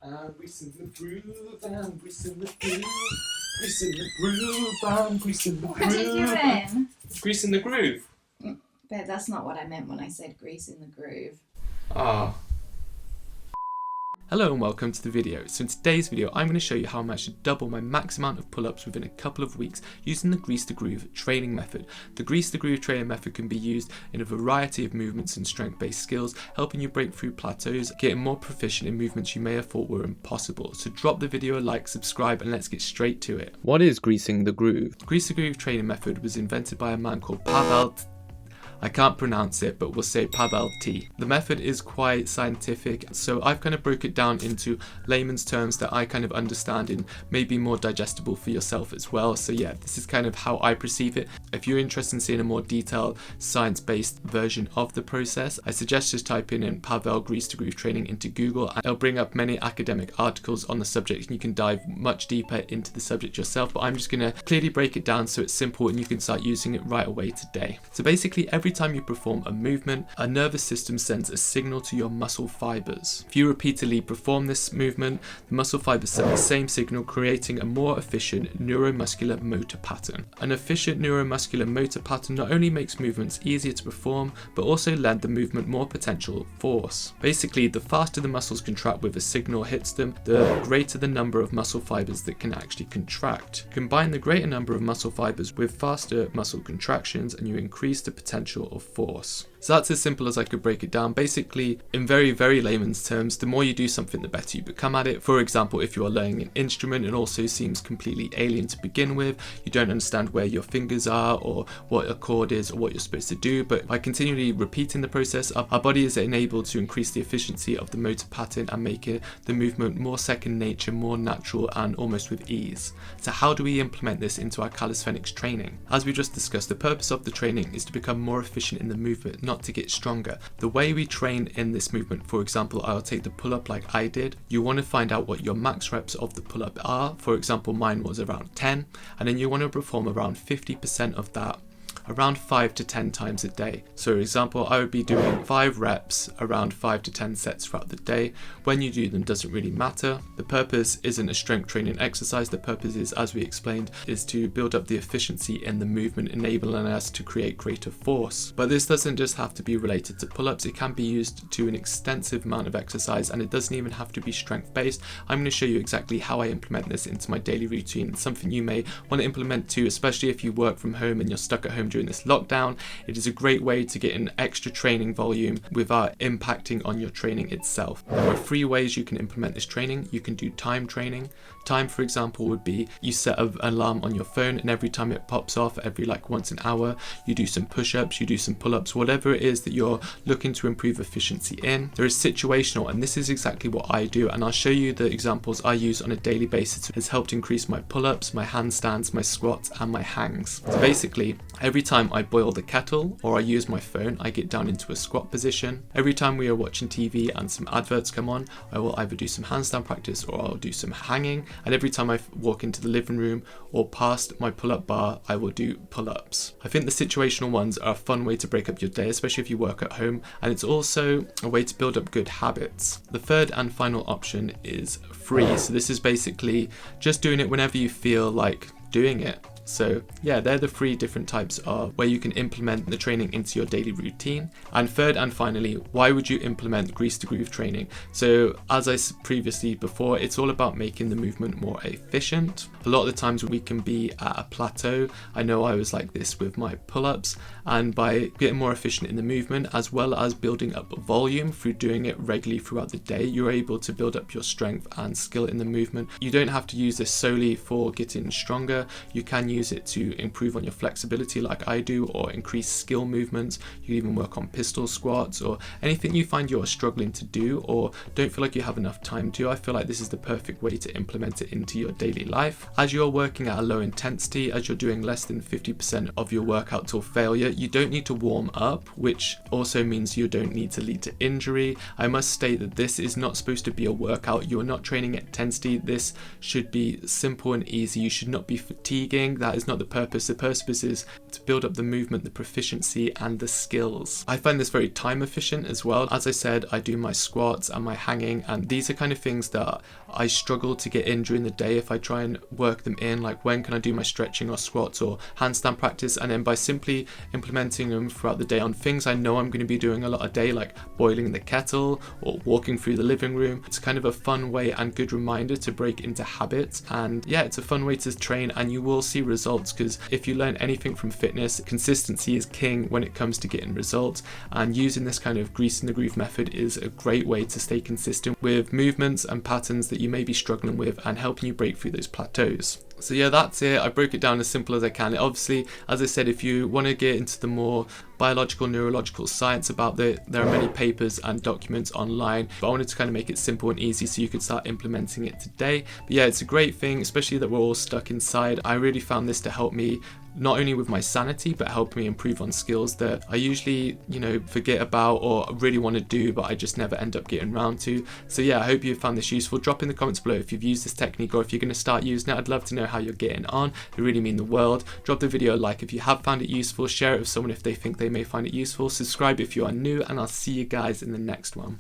I'm greasing the groove, I'm greasing the groove, greasing the groove, I'm greasing the groove. What are you doing? Greasing the groove. But that's not what I meant when I said grease in the groove. Ah. Hello and welcome to the video. So in today's video I'm going to show you how I managed to double my max amount of pull-ups within a couple of weeks using the Grease the Groove training method. The Grease the Groove training method can be used in a variety of movements and strength-based skills, helping you break through plateaus, getting more proficient in movements you may have thought were impossible. So drop the video a like, subscribe, and let's get straight to it. What is Greasing the Groove? The Grease the Groove training method was invented by a man called Pavel. I can't pronounce it, but we'll say Pavel T. The method is quite scientific, so I've kind of broke it down into layman's terms that I kind of understand and maybe more digestible for yourself as well. So yeah, this is kind of how I perceive it. If you're interested in seeing a more detailed science-based version of the process, I suggest just typing in Pavel Grease to Groove training into Google, and it'll bring up many academic articles on the subject, and you can dive much deeper into the subject yourself, but I'm just going to clearly break it down so it's simple and you can start using it right away today. So basically, every time you perform a movement, a nervous system sends a signal to your muscle fibers. If you repeatedly perform this movement, the muscle fibers send the same signal, creating a more efficient neuromuscular motor pattern. An efficient neuromuscular motor pattern not only makes movements easier to perform, but also lend the movement more potential force. Basically, the faster the muscles contract with a signal hits them, the greater the number of muscle fibers that can actually contract. Combine the greater number of muscle fibers with faster muscle contractions and you increase the potential of force. So that's as simple as I could break it down. Basically, in very, very layman's terms, the more you do something, the better you become at it. For example, if you are learning an instrument, it also seems completely alien to begin with. You don't understand where your fingers are or what a chord is or what you're supposed to do. But by continually repeating the process, our body is enabled to increase the efficiency of the motor pattern and make it the movement more second nature, more natural, and almost with ease. So how do we implement this into our calisthenics training? As we just discussed, the purpose of the training is to become more efficient in the movement, not to get stronger. The way we train in this movement, for example, I'll take the pull-up like I did. You want to find out what your max reps of the pull-up are. For example, mine was around 10, and then you want to perform around 50% of that around 5 to 10 times a day. So for example, I would be doing 5 reps around 5 to 10 sets throughout the day. When you do them doesn't really matter. The purpose isn't a strength training exercise. The purpose is, as we explained, is to build up the efficiency in the movement, enabling us to create greater force. But this doesn't just have to be related to pull-ups. It can be used to an extensive amount of exercise, and it doesn't even have to be strength based. I'm going to show you exactly how I implement this into my daily routine. It's something you may want to implement too, especially if you work from home and you're stuck at home during this lockdown. It is a great way to get an extra training volume without impacting on your training itself. There are 3 ways you can implement this training. You can do time training. Time, for example, would be you set an alarm on your phone, and every time it pops off, every once an hour, you do some push-ups, you do some pull-ups, whatever it is that you're looking to improve efficiency in. There is situational, and this is exactly what I do, and I'll show you the examples I use on a daily basis. It has helped increase my pull-ups, my handstands, my squats, and my hangs. So basically, every time I boil the kettle or I use my phone, I get down into a squat position. Every time we are watching TV and some adverts come on, I will either do some handstand practice or I'll do some hanging. And every time I walk into the living room or past my pull-up bar, I will do pull-ups. I think the situational ones are a fun way to break up your day, especially if you work at home, and it's also a way to build up good habits. The third and final option is free. So this is basically just doing it whenever you feel like doing it. So yeah, they're the 3 different types of where you can implement the training into your daily routine. And third and finally, why would you implement Grease to Groove training? So as I said previously before, it's all about making the movement more efficient. A lot of the times we can be at a plateau. I know I was like this with my pull-ups, and by getting more efficient in the movement as well as building up volume through doing it regularly throughout the day, you're able to build up your strength and skill in the movement. You don't have to use this solely for getting stronger. You can use it to improve on your flexibility like I do, or increase skill movements. You can even work on pistol squats or anything you find you're struggling to do or don't feel like you have enough time to. I feel like this is the perfect way to implement it into your daily life. As you're working at a low intensity, as you're doing less than 50% of your workout till failure, you don't need to warm up, which also means you don't need to lead to injury. I must state that this is not supposed to be a workout. You're not training at intensity. This should be simple and easy. You should not be fatiguing. That is not the purpose. The purpose is to build up the movement, the proficiency, and the skills. I find this very time efficient as well. As I said, I do my squats and my hanging, and these are kind of things that I struggle to get in during the day if I try and work them in, like when can I do my stretching or squats or handstand practice, and then by simply implementing them throughout the day on things I know I'm going to be doing a lot a day, like boiling the kettle or walking through the living room. It's kind of a fun way and good reminder to break into habits, and yeah, it's a fun way to train, and you will see results, because if you learn anything from fitness, consistency is king when it comes to getting results, and using this kind of grease in the groove method is a great way to stay consistent with movements and patterns that you may be struggling with and helping you break through those plateaus. So yeah, that's it. I broke it down as simple as I can. Obviously, as I said, if you want to get into the more biological, neurological science about it, there are many papers and documents online, but I wanted to kind of make it simple and easy so you could start implementing it today. But yeah, it's a great thing, especially that we're all stuck inside. I really found this to help me not only with my sanity, but help me improve on skills that I usually, forget about or really want to do, but I just never end up getting around to. So yeah, I hope you found this useful. Drop in the comments below if you've used this technique or if you're going to start using it. I'd love to know how you're getting on. It really mean the world. Drop the video a like if you have found it useful. Share it with someone if they think they may find it useful. Subscribe if you are new, and I'll see you guys in the next one.